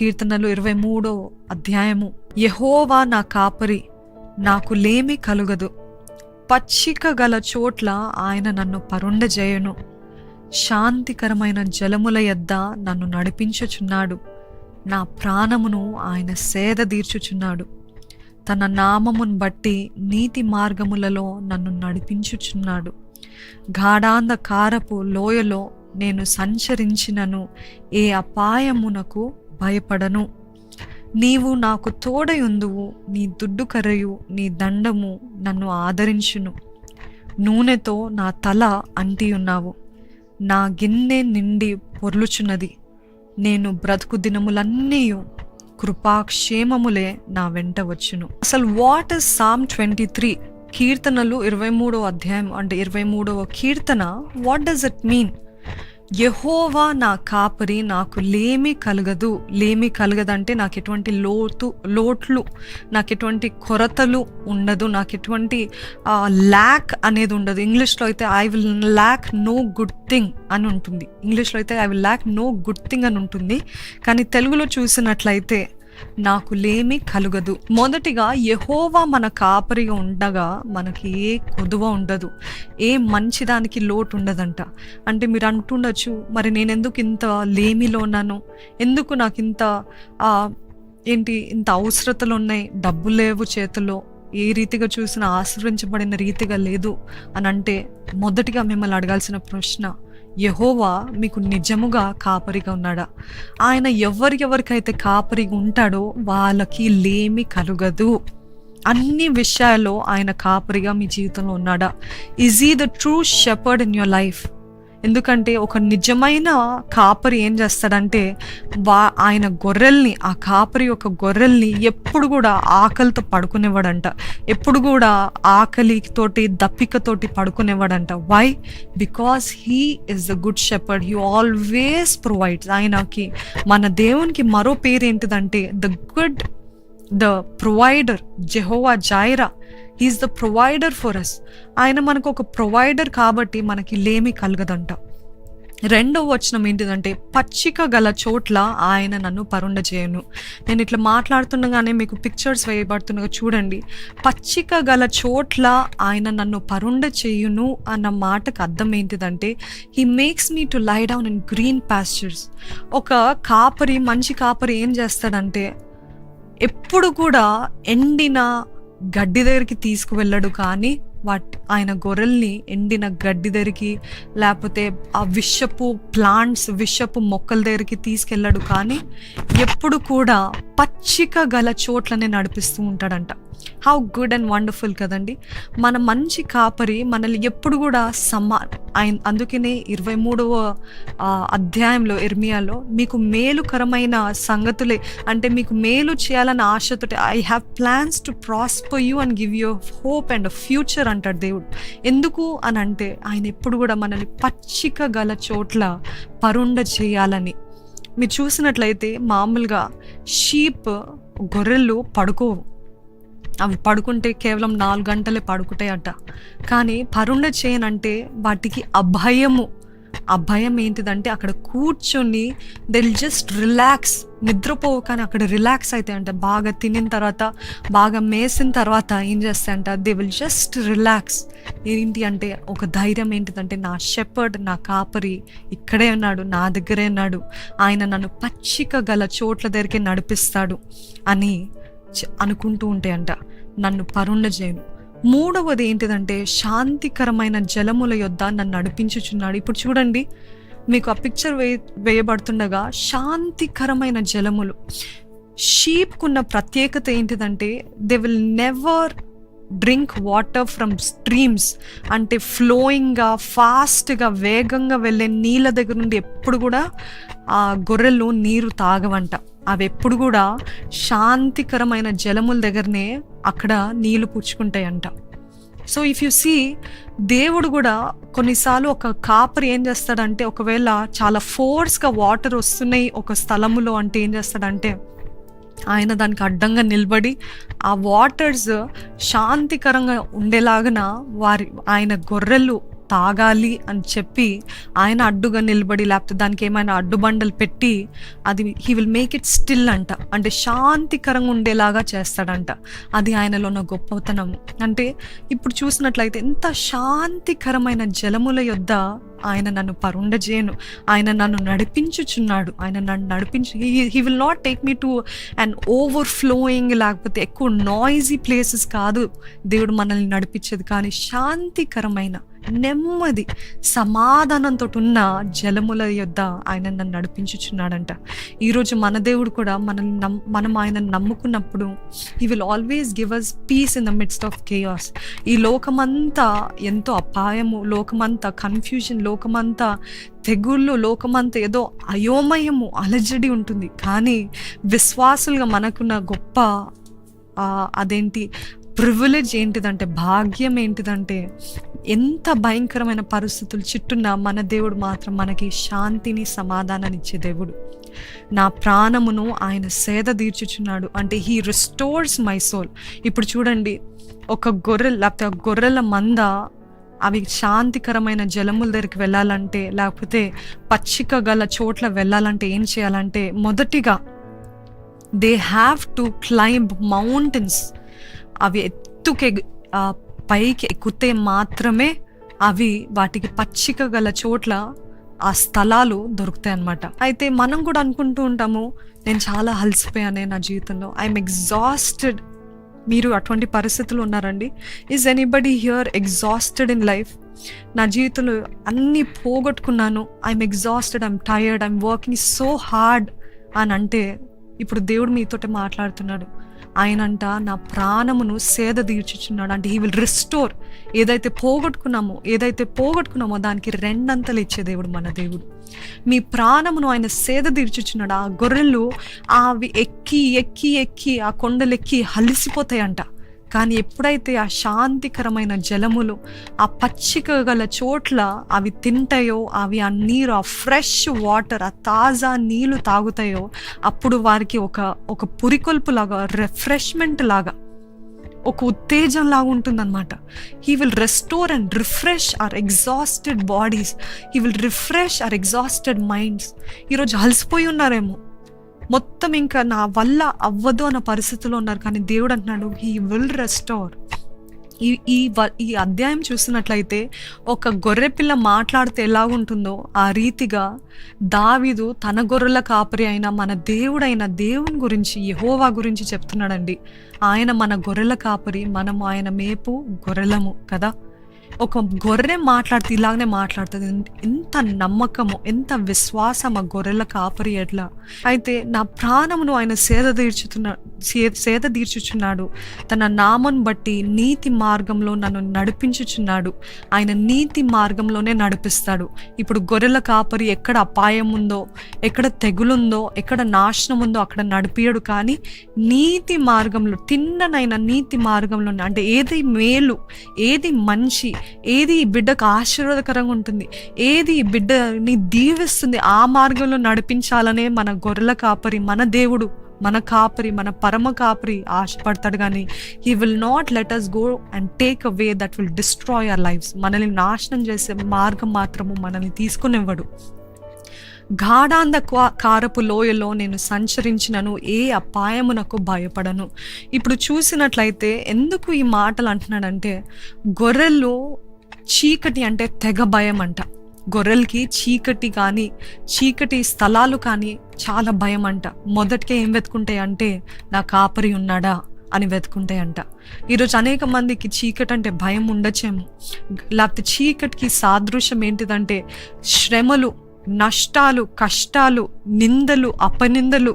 కీర్తనలు 23వ అధ్యాయము. యెహోవా నా కాపరి, నాకు లేమి కలుగదు. పచ్చిక గల చోట్ల ఆయన నన్ను పరుండజేయును. శాంతికరమైన జలముల యొద్ద నన్ను నడిపించుచున్నాడు. నా ప్రాణమును ఆయన సేద తీర్చుచున్నాడు. తన నామమును బట్టి నీతి మార్గములలో నన్ను నడిపించుచున్నాడు. గాఢాంధకారపు లోయలో నేను సంచరించినను ఏ అపాయమునకు భయపడను. నీవు నాకు తోడయుందువు. నీ దుడ్డు కర్రయు నీ దండము నన్ను ఆదరించును. నూనెతో నా తల అంటియున్నావు. నా గిన్నె నిండి పొర్లుచున్నది. నేను బ్రతుకు దినములన్నీ కృపాక్షేమములే నా వెంట వచ్చును. అసలు వాట్ ఇస్ Psalm 23? కీర్తనలు 23వ అధ్యాయం అంటే 23వ కీర్తన. What does it mean? యెహోవా నా కాపరి, నాకు లేమి కలగదు. లేమి కలగదంటే నాకు ఎటువంటి లోట్లు, నాకు ఎటువంటి కొరతలు ఉండదు, నాకు ఎటువంటి ల్యాక్ అనేది ఉండదు. ఇంగ్లీష్లో అయితే I will lack no good thing అని ఉంటుంది. ఇంగ్లీష్లో అయితే I will lack no good thing అని ఉంటుంది. కానీ తెలుగులో చూసినట్లయితే నాకు లేమి కలుగదు. మొదటిగా యెహోవా మన కాపరిగా ఉండగా మనకి ఏ కొదువ ఉండదు, ఏ మంచిదానికి లోటు ఉండదంట. అంటే మీరు అంటుండొచ్చు, మరి నేను ఎందుకు ఇంత లేమిలో ఉన్నాను, ఎందుకు నాకు ఇంత ఇంత అవసరతలు ఉన్నాయి, డబ్బులు లేవు చేతిలో, ఏ రీతిగా చూసినా ఆశ్రయించబడిన రీతిగా లేదు అని అంటే, మొదటిగా మిమ్మల్ని అడగాల్సిన ప్రశ్న, యెహోవా మీకు నిజముగా కాపరిగా ఉన్నాడా? ఆయన ఎవరికైతే కాపరిగా ఉంటాడో వాళ్ళకి లేమి కలుగదు. అన్ని విషయాల్లో ఆయన కాపరిగా మీ జీవితంలో ఉన్నాడా? Is he the true shepherd in your life? ఎందుకంటే ఒక నిజమైన కాపరి ఏం చేస్తాడంటే ఆయన గొర్రెల్ని, ఆ కాపరి యొక్క గొర్రెల్ని ఎప్పుడు కూడా ఆకలితో పడుకునేవాడంట. ఎప్పుడు కూడా ఆకలితోటి దప్పికతోటి పడుకునేవాడంట. Why? Because he is the good shepherd. He always provides. ఆయనకి, మన దేవునికి మరో పేరు ఏంటిదంటే the provider, Jehovah Jireh. He is the provider for us. ఆయన మనకు ఒక ప్రొవైడర్ కాబట్టి మనకి లేమి కలగదంట. రెండవ వచనం ఏంటిదంటే, పచ్చిక గల చోట్ల ఆయన నన్ను పరుండజేయును. నేను ఇట్లా మాట్లాడుతుండగానే మీకు పిక్చర్స్ వేయబడుతుండగా చూడండి. పచ్చిక గల చోట్ల ఆయన నన్ను పరుండచేయును అన్న మాటకు అర్థం ఏంటిదంటే, he makes me to lie down in green pastures. ఒక కాపరి, మంచి కాపరి ఏం చేస్తాడంటే ఎప్పుడు కూడా ఎండిన గడ్డి దగ్గరికి తీసుకువెళ్ళడు, కానీ ఆయన గొర్రెల్ని ఎండిన గడ్డి దగ్గరికి, లేకపోతే ఆ విషపు మొక్కల దగ్గరికి తీసుకెళ్ళడు, కానీ ఎప్పుడు కూడా పచ్చిక గల చోట్లనే నడిపిస్తూ ఉంటాడంట. హౌ గుడ్ అండ్ వండర్ఫుల్ కదండి. మన మంచి కాపరి మనల్ని ఎప్పుడు కూడా అందుకనే 23వ అధ్యాయంలో ఇర్మియాలో, మీకు మేలుకరమైన సంగతులే, అంటే మీకు మేలు చేయాలన్న ఆశతో, I have plans to prosper you and give you hope and future అంటాడు దేవుడు. ఎందుకు అని అంటే ఆయన ఎప్పుడు కూడా మనల్ని పచ్చిక గల చోట్ల పరుండ చేయాలని. మీరు చూసినట్లయితే మామూలుగా గొర్రెలు పడుకోవు. అవి పడుకుంటే కేవలం 4 గంటలే పడుకుంటాయట. కానీ పరుండ చేయనంటే వాటికి అభయం ఏంటిదంటే అక్కడ కూర్చొని దే విల్ జస్ట్ రిలాక్స్. నిద్రపోవు కానీ అక్కడ రిలాక్స్ అయితే అంట. బాగా తినిన తర్వాత, బాగా మేసిన తర్వాత ఏం చేస్తాయంట, దే విల్ జస్ట్ రిలాక్స్. ఏంటి అంటే ఒక ధైర్యం ఏంటిదంటే, నా షెపర్డ్, నా కాపరి ఇక్కడే ఉన్నాడు, నా దగ్గరే ఉన్నాడు, ఆయన నన్ను పచ్చిక గల చోట్ల దగ్గరికి నడిపిస్తాడు అని అనుకుంటూ ఉంటాయంట. నన్ను పరుండజేయును. మూడవది ఏంటిదంటే, శాంతికరమైన జలముల యొద్ద నన్ను నడిపించుచున్నాడు. ఇప్పుడు చూడండి, మీకు ఆ పిక్చర్ వేయబడుతుండగా శాంతికరమైన జలములు. షీప్కున్న ప్రత్యేకత ఏంటిదంటే, they will never drink water from streams. అంటే ఫ్లోయింగ్గా, ఫాస్ట్గా, వేగంగా వెళ్ళే నీళ్ళ దగ్గర నుండి ఎప్పుడు కూడా ఆ గొర్రెలు నీరు తాగవంట. అవి ఎప్పుడు కూడా శాంతికరమైన జలముల దగ్గరనే అక్కడ నీళ్లు పుచ్చుకుంటాయంట. సో ఇఫ్ యు సీ, దేవుడు కూడా కొన్నిసార్లు ఒక కాపరి ఏం చేస్తాడంటే, ఒకవేళ చాలా ఫోర్స్గా వాటర్ వస్తున్నాయి ఒక స్థలములో అంటే ఏం చేస్తాడంటే, ఆయన దానికి అడ్డంగా నిలబడి ఆ వాటర్స్ శాంతికరంగా ఉండేలాగన ఆయన గొర్రెలు తాగాలి అని చెప్పి ఆయన అడ్డుగా నిలబడి లేకపోతే దానికి ఏమైనా అడ్డుబండలు పెట్టి అది he will make it still అంట, అంటే శాంతికరంగా ఉండేలాగా చేస్తాడంట. అది ఆయనలో ఉన్న గొప్పతనం. అంటే ఇప్పుడు చూసినట్లయితే ఎంత శాంతికరమైన జలముల యొద్ద ఆయన నన్ను పరుండజేయను, ఆయన నన్ను నడిపించుచున్నాడు. ఆయన నన్ను నడిపించు, he will not take me to and overflowing లేకపోతే ఎక్కువ నాయిజీ ప్లేసెస్ కాదు దేవుడు మనల్ని నడిపించేది, కానీ శాంతికరమైన నెమ్మది సమాధానంతో ఉన్న జలముల యొద్ద ఆయన నన్ను నడిపించుచున్నాడంట. ఈరోజు మన దేవుడు కూడా మనం ఆయన నమ్ముకున్నప్పుడు he will always give us peace in the midst of chaos. ఈ లోకమంతా ఎంతో అపాయము, లోకమంతా కన్ఫ్యూజన్, లోకమంతా తెగుళ్ళు, లోకమంతా ఏదో అయోమయము, అలజడి ఉంటుంది. కానీ విశ్వాసులుగా మనకున్న గొప్ప అదేంటి ప్రివిలేజ్ ఏంటిదంటే, భాగ్యం ఏంటిదంటే, ఎంత భయంకరమైన పరిస్థితులు చుట్టూన్నా మన దేవుడు మాత్రం మనకి శాంతిని సమాధానాన్ని ఇచ్చే దేవుడు. నా ప్రాణమును ఆయన సేద తీర్చుచున్నాడు అంటే హీ రిస్టోర్స్ మై సోల్. ఇప్పుడు చూడండి, ఒక గొర్రె లేకపోతే గొర్రెల మంద అవి శాంతికరమైన జలముల దగ్గరికి వెళ్ళాలంటే లేకపోతే పచ్చిక గల చోట్ల వెళ్ళాలంటే ఏం చేయాలంటే, మొదటిగా they have to climb mountains. అవి పైకి ఎక్కితే మాత్రమే అవి వాటికి పచ్చిక గల చోట్ల ఆ స్థలాలు దొరుకుతాయి అన్నమాట. అయితే మనం కూడా అనుకుంటూ ఉంటాము, నేను చాలా అలసిపోయానే నా జీవితంలో, ఐఎమ్ ఎగ్జాస్టెడ్. మీరు అటువంటి పరిస్థితులు ఉన్నారండి? Is anybody here exhausted in life? నా జీవితంలో అన్నీ పోగొట్టుకున్నాను, I'm exhausted, I'm tired, I'm working so hard అని అంటే, ఇప్పుడు దేవుడు మీతోటి మాట్లాడుతున్నాడు. ఆయనంట నా ప్రాణమును సేద తీర్చుచున్నాడు అంటే హీ విల్ రిస్టోర్. ఏదైతే పోగొట్టుకున్నామో దానికి రెండంతలు ఇచ్చే దేవుడు మన దేవుడు. మీ ప్రాణమును ఆయన సేద తీర్చుచున్నాడు. ఆ గొర్రెలు అవి ఎక్కి ఎక్కి ఎక్కి ఆ కొండలెక్కి అలిసిపోతాయంట. కానీ ఎప్పుడైతే ఆ శాంతికరమైన జలములు, ఆ పచ్చిక గల చోట్ల అవి తింటాయో, అవి ఆ నీరు, ఆ ఫ్రెష్ వాటర్, ఆ తాజా నీళ్ళు తాగుతాయో, అప్పుడు వారికి ఒక పురికొల్పు లాగా, రిఫ్రెష్మెంట్ లాగా, ఒక ఉత్తేజం లాగా ఉంటుందన్నమాట. He will restore and refresh our exhausted bodies. He will refresh our exhausted minds. ఈరోజు అలసిపోయి ఉన్నారేమో, మొత్తం ఇంకా నా వల్ల అవ్వదు అన్న పరిస్థితిలో ఉన్నారు, కానీ దేవుడు అంటున్నాడు హీ విల్ రెస్టోర్. ఈ అధ్యాయం చూసినట్లయితే ఒక గొర్రెపిల్ల మాట్లాడితే ఎలా ఉంటుందో ఆ రీతిగా దావీదు తన గొర్రెల కాపరి అయిన మన దేవుడైన దేవుని గురించి, యెహోవా గురించి చెప్తున్నాడండి. ఆయన మన గొర్రెల కాపరి, మనము ఆయన మేపు గొర్రెలము కదా. ఒక గొర్రె మాట్లాడితే ఇలాగనే మాట్లాడుతుంది. ఎంత నమ్మకము, ఎంత విశ్వాసం ఆ గొర్రెల కాపరి ఎట్లా. అయితే నా ప్రాణమును ఆయన సేద తీర్చుచున్నాడు, తన నామం బట్టి నీతి మార్గంలో నన్ను నడిపించుచున్నాడు. ఆయన నీతి మార్గంలోనే నడిపిస్తాడు. ఇప్పుడు గొర్రెల కాపరి ఎక్కడ అపాయం ఉందో, ఎక్కడ తెగులుందో, ఎక్కడ నాశనం ఉందో అక్కడ నడిపియడు, కానీ నీతి మార్గంలో, తిన్ననైన నీతి మార్గంలో, అంటే ఏది మేలు, ఏది మంచి, ఏది ఈ బిడ్డకు ఆశీర్వాదకరంగా ఉంటుంది, ఏది ఈ బిడ్డని దీవిస్తుంది, ఆ మార్గంలో నడిపించాలనే మన గొర్రెల కాపరి, మన దేవుడు, మన కాపరి, మన పరమ కాపరి ఆశపడతాడు. కానీ he will not let us go and take a way that will destroy our lifes. మనల్ని నాశనం చేసే మార్గం మాత్రము మనల్ని తీసుకునివ్వడు. గాఢాంధకారపు లోయలో నేను సంచరించినను, ఏ అపాయమునకు భయపడను. ఇప్పుడు చూసినట్లయితే ఎందుకు ఈ మాటలు అంటున్నాడంటే, గొర్రెలు చీకటి అంటే తెగ భయం అంట. గొర్రెలకి చీకటి కానీ, చీకటి స్థలాలు కానీ చాలా భయం అంట. మొదటికే ఏం వెతుకుంటాయి అంటే, నా కాపరి ఉన్నాడా అని వెతుకుంటాయంట. ఈరోజు అనేక మందికి చీకటి అంటే భయం ఉండొచ్చేమో, లేకపోతే చీకటికి సాదృశ్యం ఏంటిదంటే శ్రమలు, నష్టాలు, కష్టాలు, నిందలు, అపనిందలు,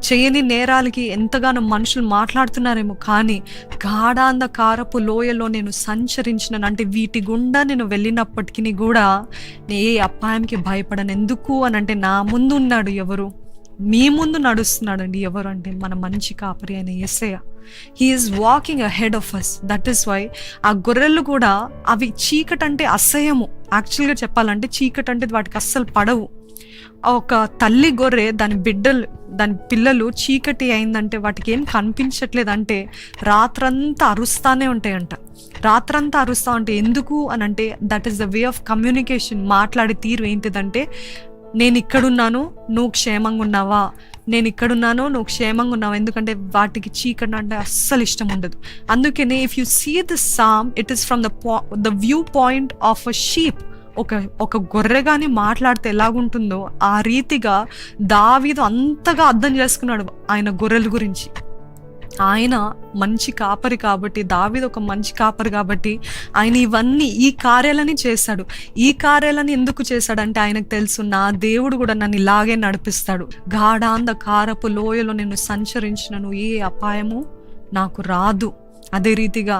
చేయని నేరాలకి ఎంతగానో మనుషులు మాట్లాడుతున్నారేమో. కానీ గాఢాంధకారపు లోయలో నేను సంచరించినాను అంటే వీటి గుండా నేను వెళ్ళినప్పటికీ కూడా ఏ అపాయంకి భయపడను. ఎందుకు అని అంటే నా ముందు ఉన్నాడు. ఎవరు? మీ ముందు నడుస్తున్నాడండి. ఎవరు అంటే మన మంచి కాపరి అయిన Yesayya. He is walking ahead of us. That is why ఆ గొర్రెలు కూడా, అవి చీకటి అంటే అసహ్యము. యాక్చువల్గా చెప్పాలంటే చీకటి అంటే వాటికి అస్సలు పడవు. ఒక తల్లి గొర్రె దాని పిల్లలు చీకటి అయిందంటే వాటికి ఏం కనిపించట్లేదంటే రాత్రంతా అరుస్తానే ఉంటాయంట. రాత్రంతా అరుస్తా ఉంటే ఎందుకు అని అంటే that is the way of communication. మాట్లాడే తీరు ఏంటిదంటే, నేను ఇక్కడున్నాను, నువ్వు క్షేమంగా ఉన్నావా, నేను ఇక్కడున్నాను, నువ్వు క్షేమంగా ఉన్నావా. ఎందుకంటే వాటికి చీకటి అంటే అస్సలు ఇష్టం ఉండదు. అందుకనే if you see this psalm, it is from the view point of a sheep. ఒక గొర్రె గాని మాట్లాడితే ఎలాగుంటుందో ఆ రీతిగా దావీదు అంతగా అర్థం చేసుకున్నాడు ఆయన గొర్రెల గురించి. ఆయన మంచి కాపరి కాబట్టి, దావీదు ఒక మంచి కాపరి కాబట్టి ఆయన ఇవన్నీ ఈ కార్యాలని చేశాడు. ఈ కార్యాలని ఎందుకు చేశాడంటే ఆయనకు తెలుసు, నా దేవుడు కూడా నన్ను ఇలాగే నడిపిస్తాడు. గాఢాంధకారపు లోయలో నేను సంచరించినను, ఏ అపాయము నాకు రాదు. అదే రీతిగా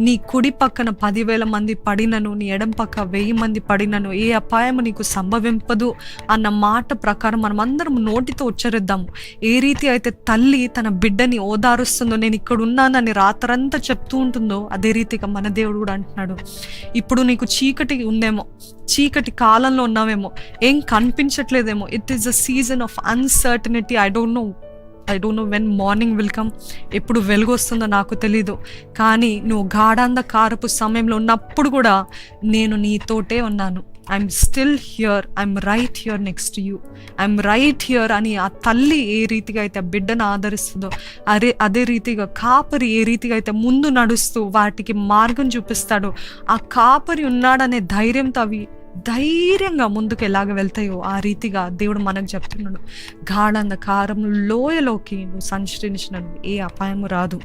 నీ కుడి పక్కన 10,000 మంది పడినను, నీ ఎడం పక్క 1000 మంది పడినను, ఏ అపాయము నీకు సంభవింపదు అన్న మాట ప్రకారం మనం అందరం నోటితో ఉచ్చరిద్దాము. ఏ రీతి అయితే తల్లి తన బిడ్డని ఓదారుస్తుందో, నేను ఇక్కడ ఉన్నానని రాత్రంతా చెప్తూ ఉంటుందో, అదే రీతిగా మన దేవుడు కూడా అంటున్నాడు. ఇప్పుడు నీకు చీకటి ఉందేమో, చీకటి కాలంలో ఉన్నావేమో, ఏం కనిపించట్లేదేమో. It is a season of uncertainty. I don't know when morning will come. ఎప్పుడు వెలుగు వస్తుందో నాకు తెలీదు. కానీ నువ్వు గాఢాంధకారపు సమయంలో ఉన్నప్పుడు కూడా నేను నీతోటే ఉన్నాను. I'm still here, I'm right here next you, I'm right here అని ఆ తల్లి ఏ రీతిగా అయితే ఆ బిడ్డను ఆదరిస్తుందో, అదే రీతిగా కాపరి ఏ రీతిగా అయితే ముందు నడుస్తూ వాటికి మార్గం చూపిస్తాడో, ఆ కాపరి ఉన్నాడనే ధైర్యంతో అవి ధైర్యంగా ముందుకు ఎలాగ వెళ్తాయో ఆ రీతిగా దేవుడు మనకు చెప్తున్నాడు. గాఢాంధకారం లోయలోకి నువ్వు సంచరించినను, ఏ అపాయము రాదు.